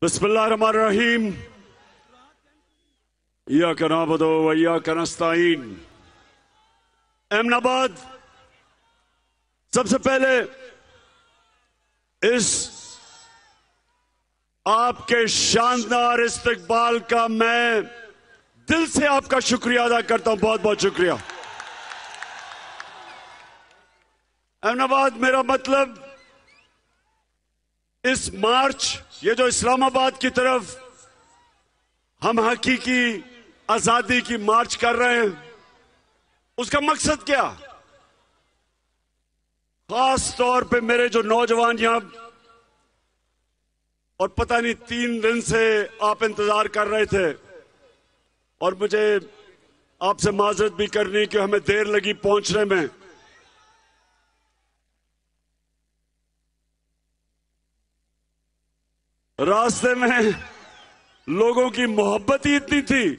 बिस्मिल्लाहिर्रहमानिर्रहीम। इय्याका नअबुदु व इय्याका नस्तईन। अहमदाबाद सबसे पहले इस आपके शानदार इस्तकबाल का मैं दिल से आपका शुक्रिया अदा करता हूं। बहुत बहुत शुक्रिया। अहमदाबाद मेरा मतलब इस मार्च, ये जो इस्लामाबाद की तरफ हम हकीकी आजादी की मार्च कर रहे हैं, उसका मकसद क्या? खास तौर पे मेरे जो नौजवान यहां, और पता नहीं 3 दिन से आप इंतजार कर रहे थे, और मुझे आपसे माजरत भी करनी कि हमें देर लगी पहुंचने में। रास्ते में लोगों की मोहब्बत ही इतनी थी,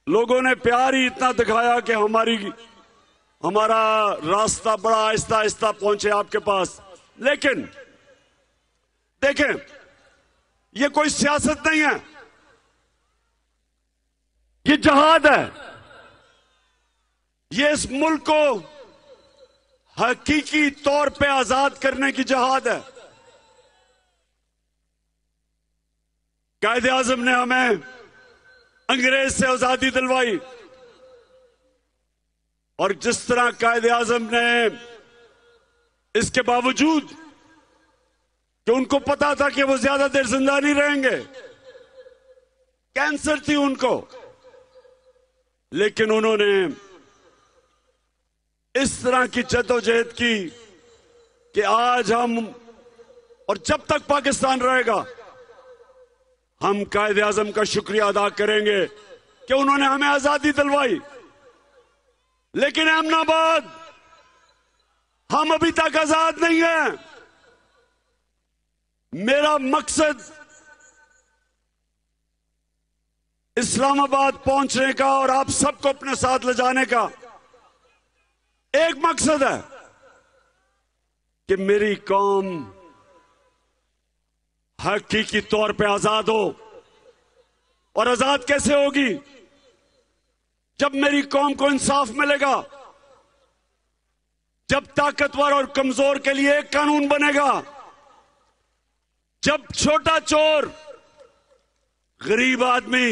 लोगों ने प्यार ही इतना दिखाया कि हमारा रास्ता बड़ा आहिस्ता आहिस्ता पहुंचे आपके पास। लेकिन देखें, ये कोई सियासत नहीं है, ये जहाद है। ये इस मुल्क को हकीकी तौर पे आजाद करने की जहाद है। कायदे आजम ने हमें अंग्रेज से आजादी दिलवाई, और जिस तरह कायदे आजम ने, इसके बावजूद कि उनको पता था कि वो ज्यादा देर जिंदा नहीं रहेंगे, कैंसर थी उनको, लेकिन उन्होंने इस तरह की जद्दोजहद की कि आज हम, और जब तक पाकिस्तान रहेगा, हम कायदे आजम का शुक्रिया अदा करेंगे कि उन्होंने हमें आजादी दिलवाई। लेकिन अहमदाबाद, हम अभी तक आजाद नहीं हैं। मेरा मकसद इस्लामाबाद पहुंचने का और आप सबको अपने साथ ले जाने का एक मकसद है कि मेरी कौम हकीकी तौर पे आजाद हो। और आजाद कैसे होगी? जब मेरी कौम को इंसाफ मिलेगा, जब ताकतवर और कमजोर के लिए एक कानून बनेगा, जब छोटा चोर, गरीब आदमी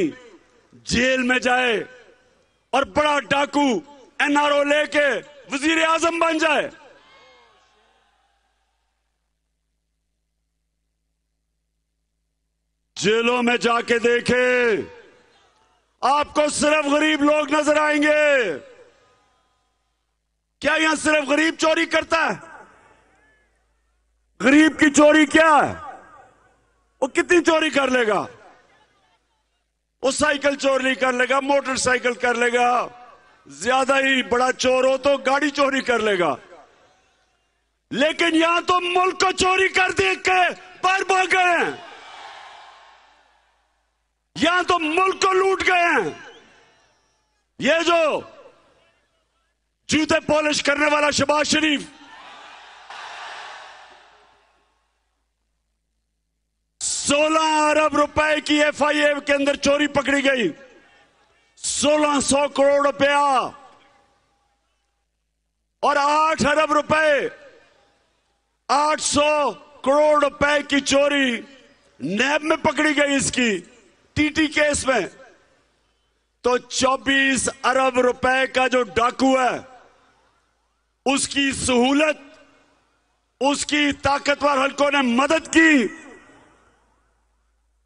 जेल में जाए और बड़ा डाकू एनआरओ लेके वजीर आजम बन जाए। जेलों में जाके देखे, आपको सिर्फ गरीब लोग नजर आएंगे। क्या यहां सिर्फ गरीब चोरी करता है? गरीब की चोरी क्या है? वो कितनी चोरी कर लेगा? वो साइकिल चोरी कर लेगा, मोटरसाइकिल कर लेगा, ज्यादा ही बड़ा चोर हो तो गाड़ी चोरी कर लेगा। लेकिन यहां तो मुल्क को चोरी कर देख के पर भाग गए हैं। यहां तो मुल्क को लूट गए हैं। ये जो जूते पॉलिश करने वाला शहबाज शरीफ, 16 अरब रुपए की एफआईए के अंदर चोरी पकड़ी गई। 1600 करोड़ रुपया और 8 अरब रुपए, 800 करोड़ रुपए की चोरी नैब में पकड़ी गई इसकी टीटी केस में। तो 24 अरब रुपए का जो डाकू है, उसकी सहूलत, उसकी ताकतवर हलकों ने मदद की,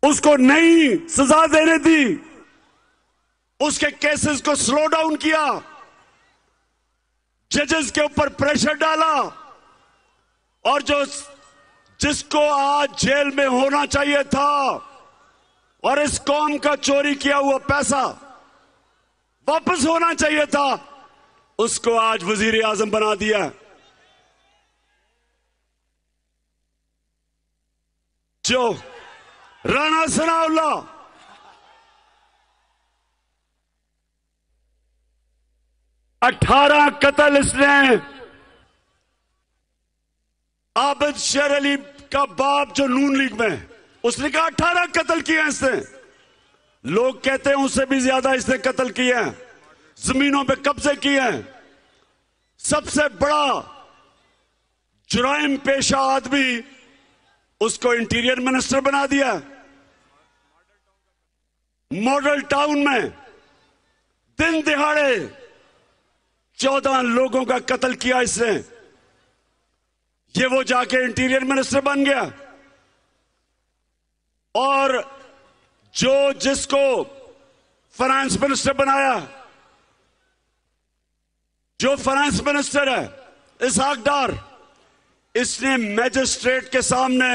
उसको नई सजा देने दी, उसके केसेस को स्लो डाउन किया, जजेस के ऊपर प्रेशर डाला, और जिसको आज जेल में होना चाहिए था और इस कौम का चोरी किया हुआ पैसा वापस होना चाहिए था, उसको आज वजीर आजम बना दिया। जो राणा सनाउल्लाह, अठारह कत्ल इसने आबिद शेर अली का बाप जो नून लीग में, उसने कहा 18 कत्ल किए हैं इसने। लोग कहते हैं उससे भी ज्यादा इसने कत्ल किए हैं, जमीनों पे कब्जे किए हैं। सबसे बड़ा जुराइम पेशा आदमी, उसको इंटीरियर मिनिस्टर बना दिया। मॉडल टाउन में दिन दिहाड़े 14 लोगों का कत्ल किया इसने। ये वो जाके इंटीरियर मिनिस्टर बन गया। और जिसको फाइनेंस मिनिस्टर बनाया, जो फाइनेंस मिनिस्टर है इसहाक डार, इसने मैजिस्ट्रेट के सामने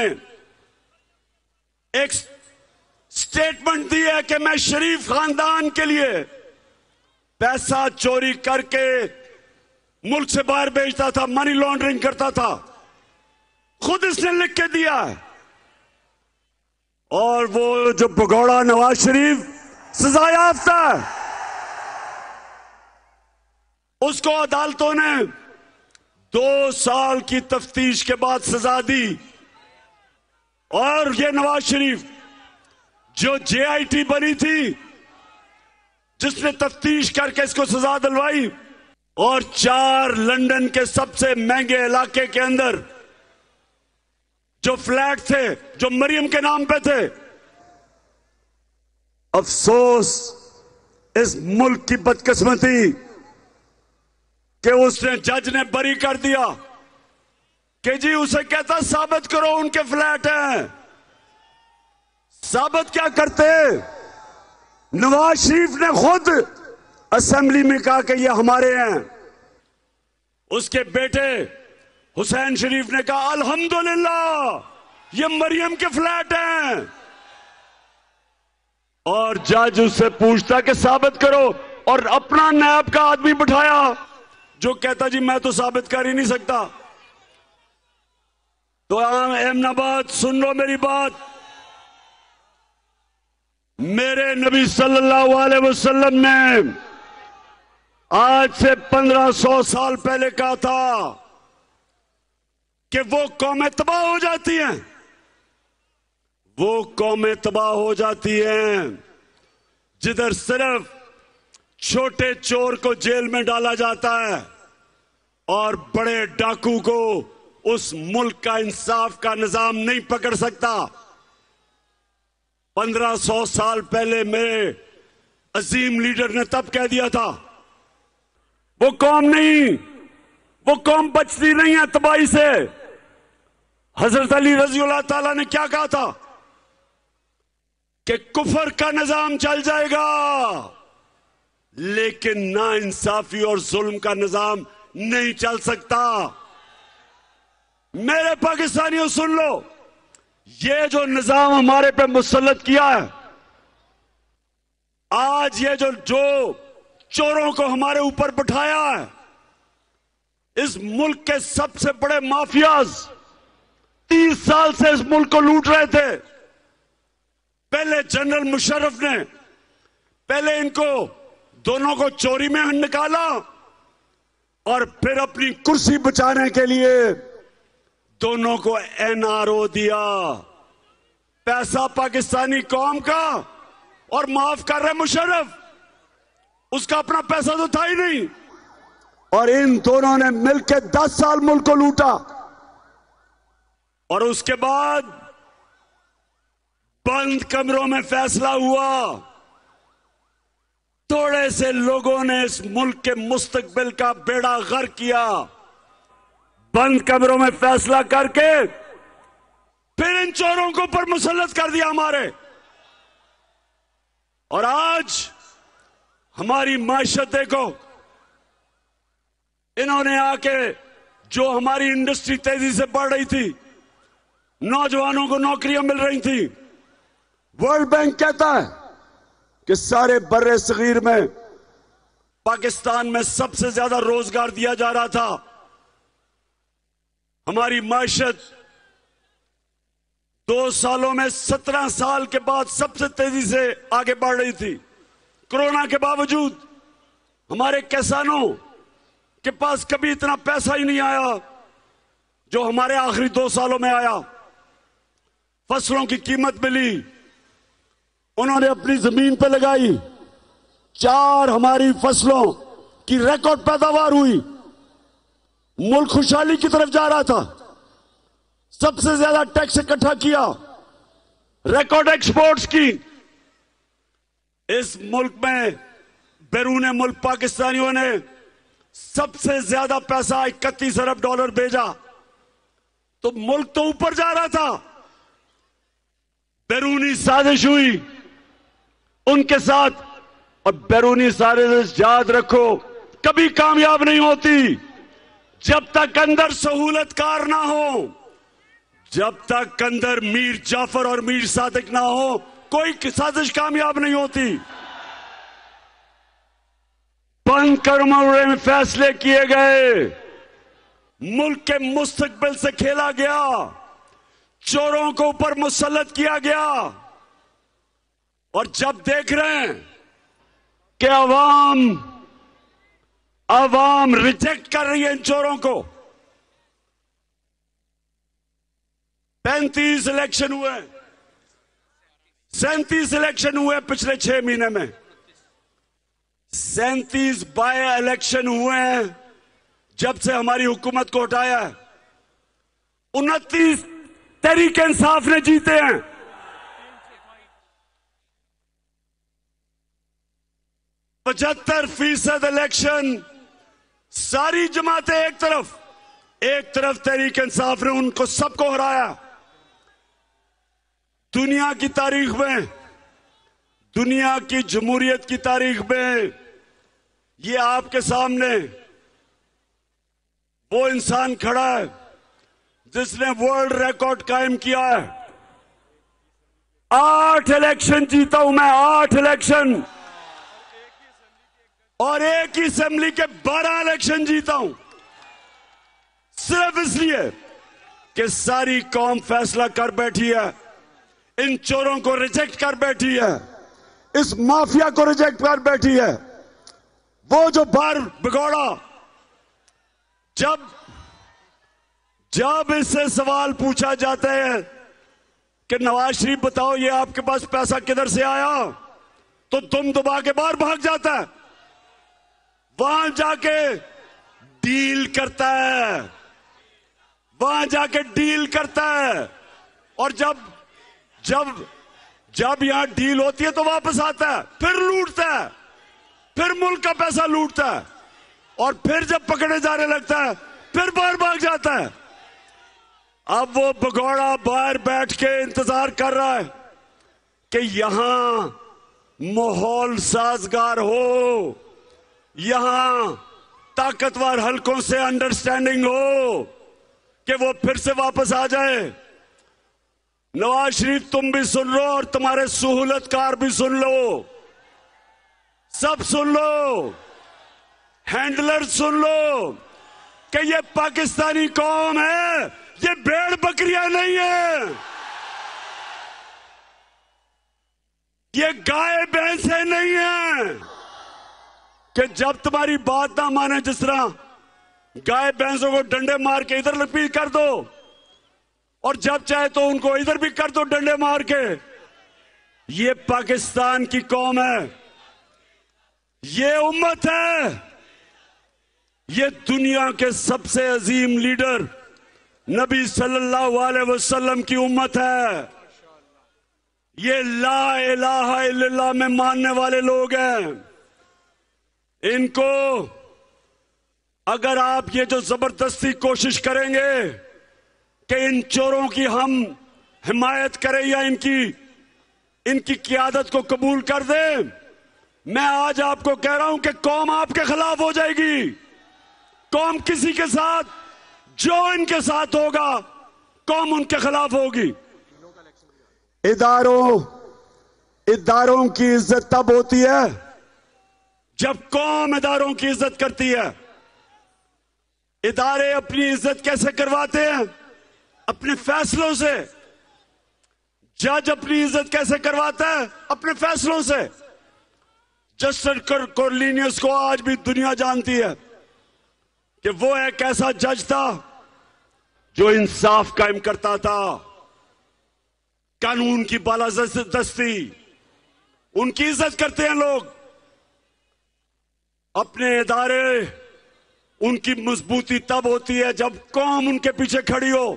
एक स्टेटमेंट दी है कि मैं शरीफ खानदान के लिए पैसा चोरी करके मुल्क से बाहर भेजता था, मनी लॉन्ड्रिंग करता था। खुद इसने लिख के दिया है। और वो जो भगौड़ा नवाज शरीफ सजा याफ्ता है, उसको अदालतों ने 2 साल की तफ्तीश के बाद सजा दी। और ये नवाज शरीफ जो जेआईटी बनी थी, जिसने तफ्तीश करके इसको सजा दिलवाई, और 4 लंदन के सबसे महंगे इलाके के अंदर जो फ्लैट थे, जो मरियम के नाम पे थे। अफसोस इस मुल्क की बदकिस्मती कि उसने, जज ने बरी कर दिया कि जी उसे कहता साबित करो उनके फ्लैट हैं। साबित क्या करते? नवाज शरीफ ने खुद असेंबली में कहा कि ये हमारे हैं। उसके बेटे हुसैन शरीफ ने कहा अल्हम्दुलिल्लाह ये मरियम के फ्लैट हैं। और जज उससे पूछता कि साबित करो, और अपना नायब का आदमी बिठाया जो कहता जी मैं तो साबित कर ही नहीं सकता। तो अहमदाबाद सुन लो मेरी बात। मेरे नबी सल्लल्लाहु अलैहि वसल्लम ने आज से 1500 साल पहले कहा था कि वो कौमें तबाह हो जाती हैं, वो कौमें तबाह हो जाती हैं जिधर सिर्फ छोटे चोर को जेल में डाला जाता है और बड़े डाकू को उस मुल्क का इंसाफ का निजाम नहीं पकड़ सकता। 1500 साल पहले मेरे अजीम लीडर ने तब कह दिया था, वो कौम बचती नहीं है तबाही से। हजरत अली रजी अल्लाह ताला ने क्या कहा था कि कुफर का निजाम चल जाएगा लेकिन ना इंसाफी और जुल्म का निजाम नहीं चल सकता। मेरे पाकिस्तानियों सुन लो, ये जो निजाम हमारे पे मुसल्लत किया है, आज ये जो चोरों को हमारे ऊपर बिठाया है, इस मुल्क के सबसे बड़े माफियाज 30 साल से इस मुल्क को लूट रहे थे। पहले जनरल मुशर्रफ ने पहले इनको दोनों को चोरी में निकाला और फिर अपनी कुर्सी बचाने के लिए दोनों को एनआरओ दिया, पैसा पाकिस्तानी कौम का, और माफ कर रहे मुशर्रफ, उसका अपना पैसा तो था ही नहीं। और इन दोनों ने मिलकर 10 साल मुल्क को लूटा। और उसके बाद बंद कमरों में फैसला हुआ, थोड़े से लोगों ने इस मुल्क के मुस्तकबिल का बेड़ा गर्क किया। बंद कमरों में फैसला करके फिर इन चोरों को पर मुसल्लत कर दिया हमारे। और आज हमारी माशत देखो, इन्होंने आके जो हमारी इंडस्ट्री तेजी से बढ़ रही थी, नौजवानों को नौकरियां मिल रही थी, वर्ल्ड बैंक कहता है कि सारे बर्रे सगीर में पाकिस्तान में सबसे ज्यादा रोजगार दिया जा रहा था। हमारी माशत 2 सालों में 17 साल के बाद सबसे तेजी से आगे बढ़ रही थी। कोरोना के बावजूद हमारे किसानों के पास कभी इतना पैसा ही नहीं आया जो हमारे आखिरी 2 सालों में आया। फसलों की कीमत मिली, उन्होंने अपनी जमीन पे लगाई, 4 हमारी फसलों की रिकॉर्ड पैदावार हुई, मुल्क खुशहाली की तरफ जा रहा था, सबसे ज्यादा टैक्स इकट्ठा किया, रिकॉर्ड एक्सपोर्ट्स की। इस मुल्क में बैरून मुल्क पाकिस्तानियों ने सबसे ज्यादा पैसा $31 अरब भेजा, तो मुल्क तो ऊपर जा रहा था। बैरूनी साजिश हुई उनके साथ, और बैरूनी साजिश याद रखो कभी कामयाब नहीं होती जब तक अंदर सहूलतकार ना हो, जब तक अंदर मीर जाफर और मीर सादिक ना हो, कोई साजिश कामयाब नहीं होती। बंद कमरे में फैसले किए गए, मुल्क के मुस्तकबिल से खेला गया, चोरों को ऊपर मुसल्लत किया गया, और जब देख रहे हैं कि अवाम रिजेक्ट कर रही है इन चोरों को। 35 इलेक्शन हुए, 37 इलेक्शन हुए पिछले 6 महीने में, 37 बाय इलेक्शन हुए हैं जब से हमारी हुकूमत को हटाया है। 29 तहरीक इंसाफ ने जीते हैं। 75% इलेक्शन सारी जमातें एक तरफ तहरीक इंसाफ ने उनको सबको हराया। दुनिया की तारीख में, दुनिया की जमहूरियत की तारीख में ये आपके सामने वो इंसान खड़ा है जिसने वर्ल्ड रिकॉर्ड कायम किया है। 8 इलेक्शन जीता हूं मैं, 8 इलेक्शन, और एक ही असेंबली के 12 इलेक्शन जीता हूं, सिर्फ इसलिए कि सारी कौम फैसला कर बैठी है, इन चोरों को रिजेक्ट कर बैठी है, इस माफिया को रिजेक्ट कर बैठी है। वो जो बार भगोड़ा, जब इससे सवाल पूछा जाता है कि नवाज शरीफ बताओ ये आपके पास पैसा किधर से आया, तो दुम दबा के बाहर भाग जाता है, वहां जाके डील करता है, वहां जाके डील करता है, और जब यहां डील होती है तो वापस आता है, फिर लूटता है, फिर मुल्क का पैसा लूटता है, और फिर जब पकड़े जाने लगता है फिर बाहर भाग जाता है। अब वो भगोड़ा बाहर बैठ के इंतजार कर रहा है कि यहां माहौल साजगार हो, यहां ताकतवर हलकों से अंडरस्टैंडिंग हो कि वो फिर से वापस आ जाए। नवाज शरीफ तुम भी सुन लो और तुम्हारे सहूलतकार भी सुन लो, सब सुन लो, हैंडलर सुन लो कि ये पाकिस्तानी कौम है, ये भेड़ बकरियां नहीं है, ये गाय भैंसे नहीं है कि जब तुम्हारी बात ना माने, जिस तरह गाय भैंसों को डंडे मार के इधर लपीट कर दो और जब चाहे तो उनको इधर भी कर दो डंडे मार के। ये पाकिस्तान की कौम है, ये उम्मत है, ये दुनिया के सबसे अजीम लीडर नबी सल्लल्लाहु अलैहि वसल्लम की उम्मत है। ये ला इलाहा इल्लल्लाह में मानने वाले लोग हैं। इनको अगर आप ये जो जबरदस्ती कोशिश करेंगे कि इन चोरों की हम हिमायत करें या इनकी क़ियादत को कबूल कर दें, मैं आज आपको कह रहा हूं कि कौम आपके खिलाफ हो जाएगी। कौम किसी के साथ, जो इनके साथ होगा, कौम उनके खिलाफ होगी। इदारों की इज्जत तब होती है जब कौम इदारों की इज्जत करती है। इदारे अपनी इज्जत कैसे करवाते हैं? अपने फैसलों से। जज अपनी इज्जत कैसे करवाता है? अपने फैसलों से। जस्टिस कॉर्लिनियस को आज भी दुनिया जानती है कि वो एक ऐसा जज था जो इंसाफ कायम करता था। कानून की बालादस्ती, उनकी इज्जत करते हैं लोग। अपने इदारे, उनकी मजबूती तब होती है जब कौम उनके पीछे खड़ी हो।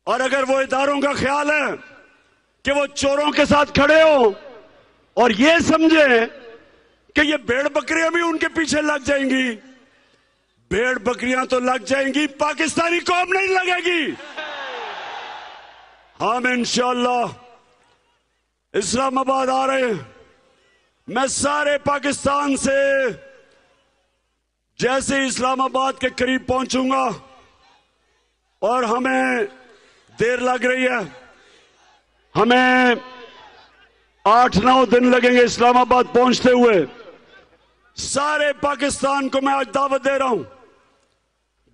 और अगर वो इदारों का ख्याल है कि वो चोरों के साथ खड़े हो और ये समझे कि ये भेड़ बकरियां भी उनके पीछे लग जाएंगी, भेड़ बकरियां तो लग जाएंगी, पाकिस्तानी कौम नहीं लगेगी। हम इंशाअल्लाह इस्लामाबाद आ रहे हैं। मैं सारे पाकिस्तान से जैसे इस्लामाबाद के करीब पहुंचूंगा, और हमें देर लग रही है, हमें 8-9 दिन लगेंगे इस्लामाबाद पहुंचते हुए। सारे पाकिस्तान को मैं आज दावत दे रहा हूं,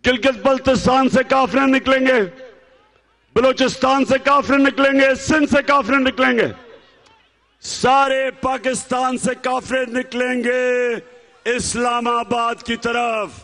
गिलगित बल्तिस्तान से काफिले निकलेंगे, बलूचिस्तान से काफिले निकलेंगे, सिंध से काफिले निकलेंगे, सारे पाकिस्तान से काफिले निकलेंगे इस्लामाबाद की तरफ।